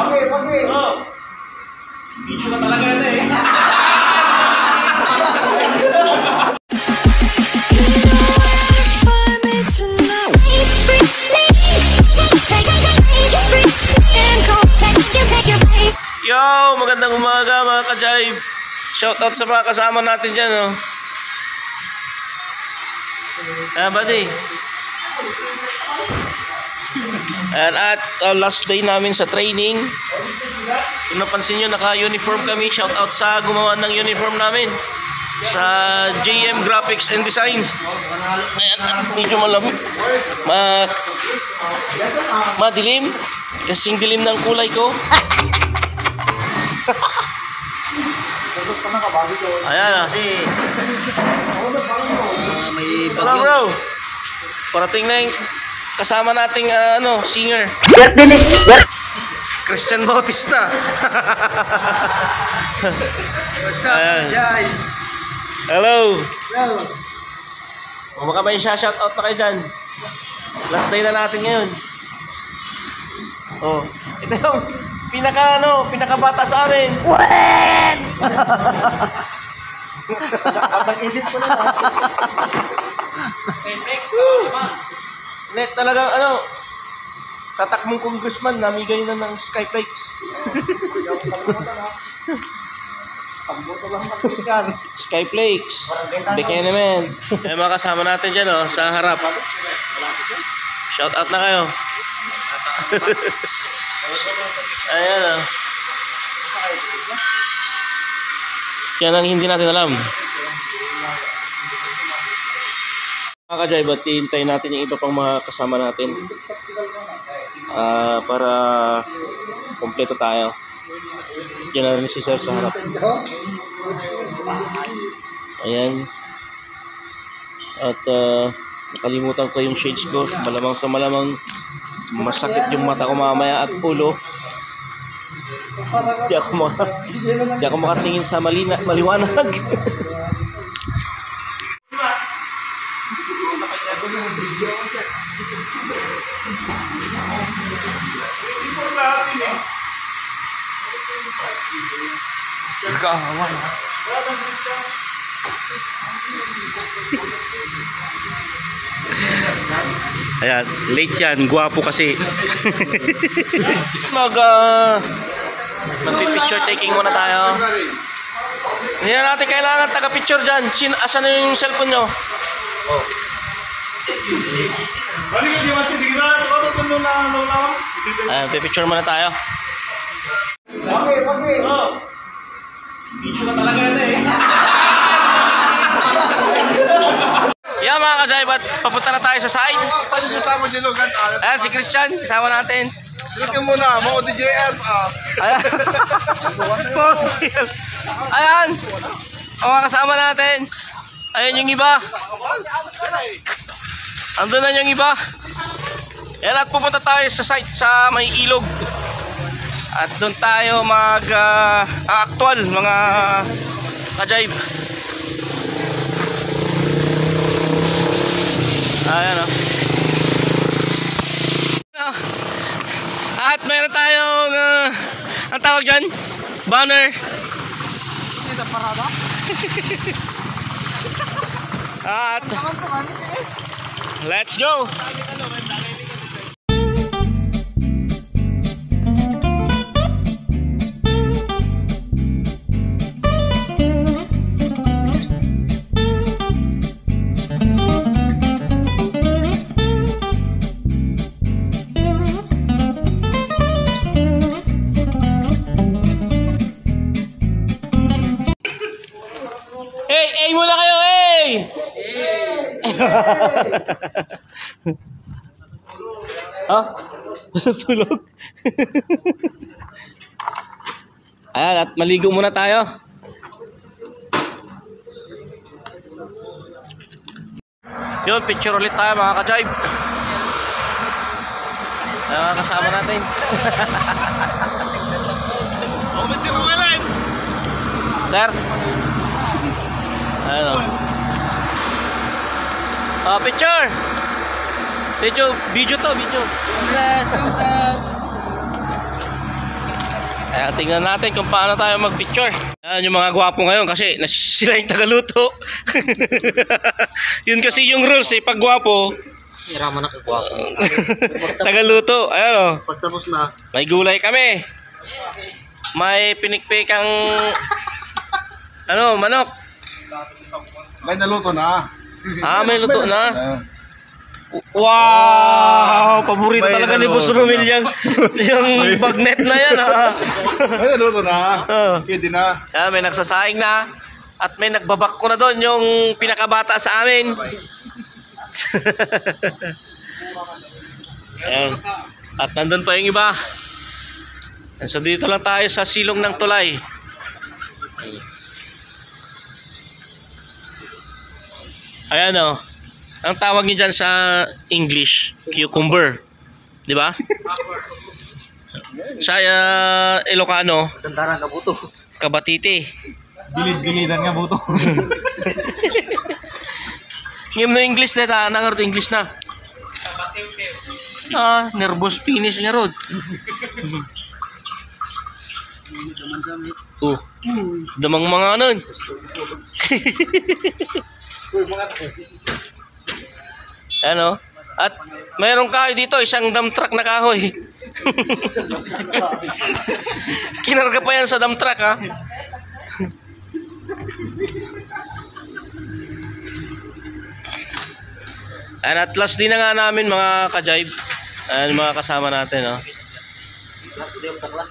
Oh. Video na talaga yan eh. Yo, magandang umaga mga ka-jive. Shoutout sa mga kasama natin dyan, oh. Buddy. And at last day namin sa training. Kung napansin nyo, naka-uniform kami. Shoutout sa gumawa ng uniform namin sa JM Graphics and Designs. Ayan, medyo malamig. Madilim. Kasing dilim ng kulay ko. Ayan, kasi may bagyo. Hello, bro. Parating na yung kasama nating singer. Christian Bautista. Ayan. Hello. Baka may shoutout na kayo dyan. Last day na natin ngayon. Oh, ito yung pinakabata sa amin. When? Kapag isip ko na. Net talagang tatakmong congressman, namigay na ng Skyflakes. Skyflakes. Bigyan naman. Ay mga kasama natin dyan sa harap. Shout out na kayo. Ayan yan ang hindi natin alam. Mga ka-jive, ba't hihintayin natin yung iba pang mga kasama natin para kompleto tayo. Diyan na rin si Sir sa harap. Ayan. At nakalimutan ko yung shades ko. Malamang sa malamang masakit yung mata ko mamaya at ulo. Di ako makatingin sa maliwanag. Ayan, late yan, guwapo kasi. Magpi-picture taking muna tayo. Hindi na natin kailangan taga-picture dyan. Asan na yung cellphone nyo? Oh. Ayan, pipicture muna tayo. Oh. Video na talaga yan eh. Yeah mga ka-jive, papunta na tayo sa side. Ayan si Christian, kasama natin. Dito muna, mga DJL. Ayan. Ayan. Ang mga kasama natin. Ayan yung iba. Andun na yung iba. Ayan, at pupunta tayo sa site sa may ilog. At doon tayo mag-actual mga ka-jive. Ayan At meron tayong ang tawag dyan? Banner. At let's go. Hey muna kayo, hey! Ha? Tulog? Ayan, at maligo muna tayo. Yun, picture ulit tayo mga ka-jive. Ayan, mga kasama natin. Sir? Ano? Picture. Video to, video. Kaya tingnan natin kung paano tayo mag-picture. Yan yung mga gwapo ngayon kasi sila yung tagaluto. Yun kasi yung rules eh, pag gwapo. Irama na kagwapo. Tagaluto. Ayan o. Pagtapos na. May gulay kami. May pinikpikang manok. May naluto na. May luto na. Wow! Paborito May talaga ni Boss naluto Romil yung bagnet na yan. May naluto na. Pwede na. May nagsasaing na. At may nagbabak ko na doon yung pinakabata sa amin. Ayan. At nandun pa yung iba. So dito lang tayo sa silong ng tulay. Ayan o. Ang tawag niyo dyan sa English, cucumber. Di ba? Sa Ilocano, Tandaran ka buto. kabatiti. Gilid-gilidan nga buto. Ngayon na English na ta, nangarot English na. Nervous finish nga rod. Damang mga nun. Ano? At mayroong kahoy dito, isang dump truck na kahoy. Kinarga pa yan sa dump truck ha. And at last din na nga namin mga ka-jive. Ayan mga kasama natin oh. Last day of the class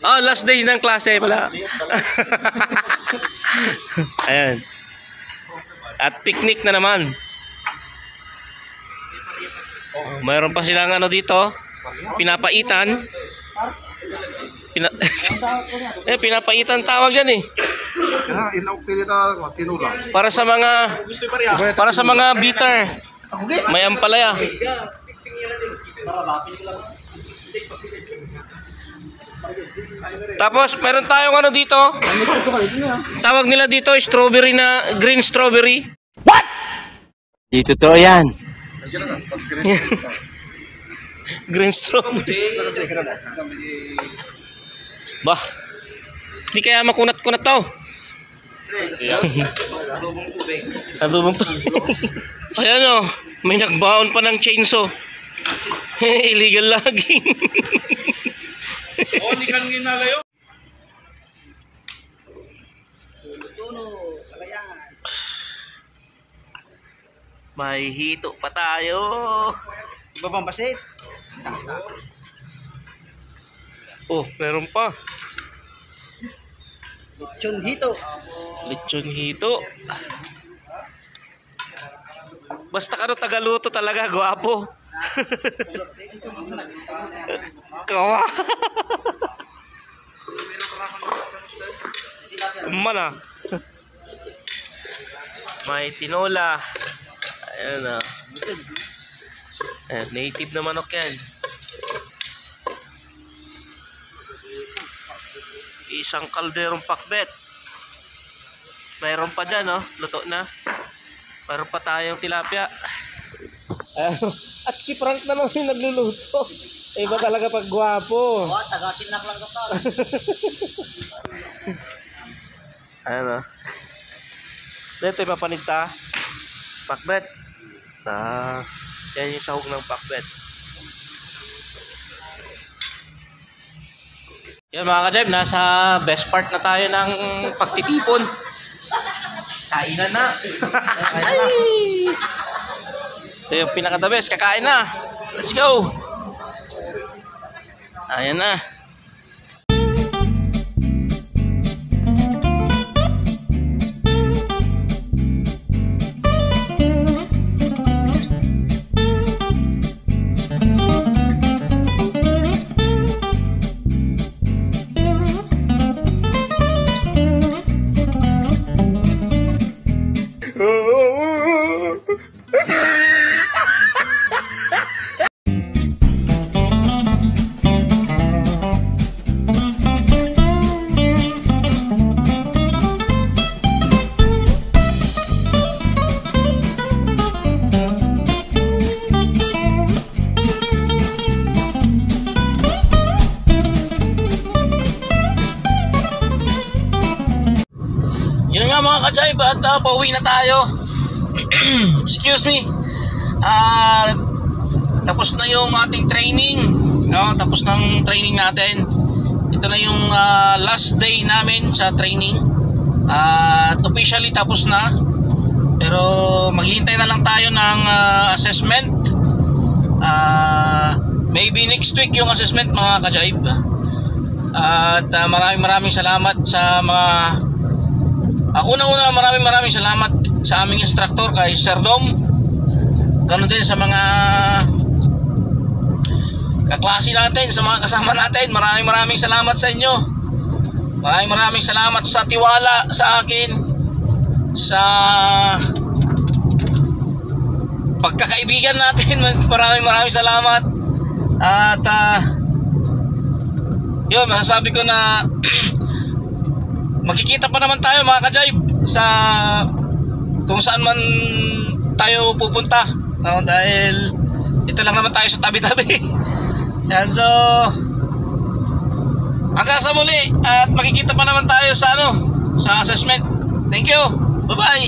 Last day ng klase pala. Ayan. At picnic na naman. Mayroon pa silang dito, pinapaitan. Pinapaitan tawag yan eh. Para sa mga bitter. May ampalaya. Tapos meron tayong dito. Tawag nila dito strawberry na green strawberry. What? Dito to yan. Green strawberry. Bah. Di kaya makunat-kunat to. Adobong tubig. Ayan o. May nagbaon pa ng chainsaw. Illegal logging. Hindi kan ginalayo. May hito pa tayo. Ibabang basit. Meron pa. Lechon hito. Lechon hito. Basta tagaluto talaga, gwapo. Kawa. Mana? May tinola. Ayan native na manok yan. Isang kalderong pakbet. Mayroon pa dyan luto na. Mayroon pa tayong tilapia. At si Frank na lang yung nagluluto. Iba talaga pag gwapo. Tagasinak lang ka pa. Ayan dito ipapanigta. Pakbet. Yan yung sahog ng pakbet. Yan mga ka-jive, nasa best part na tayo ng pagtitipon. Kainan na. Ito yung pinaka-the best, kakain na. Let's go. Ayan na. ka-jive, at pauwi na tayo. Excuse me. Tapos na yung ating training, no? Tapos ng training natin. Ito na yung last day namin sa training. At officially tapos na. Pero maghihintay na lang tayo ng assessment. Maybe next week yung assessment, mga ka-jive. At maraming salamat sa mga unang-una, maraming salamat sa aming instructor, kay Sir Dom. Ganun din sa mga kaklase natin, sa mga kasama natin. Maraming salamat sa inyo. Maraming salamat sa tiwala sa akin, sa pagkakaibigan natin. Maraming salamat. At yun, masasabi ko na magkikita pa naman tayo, mga ka-jive, sa kung saan man tayo pupunta, no? Dahil ito lang naman tayo sa tabi-tabi. Yan, so hanggang sa muli, at makikita pa naman tayo sa sa assessment. Thank you, bye bye.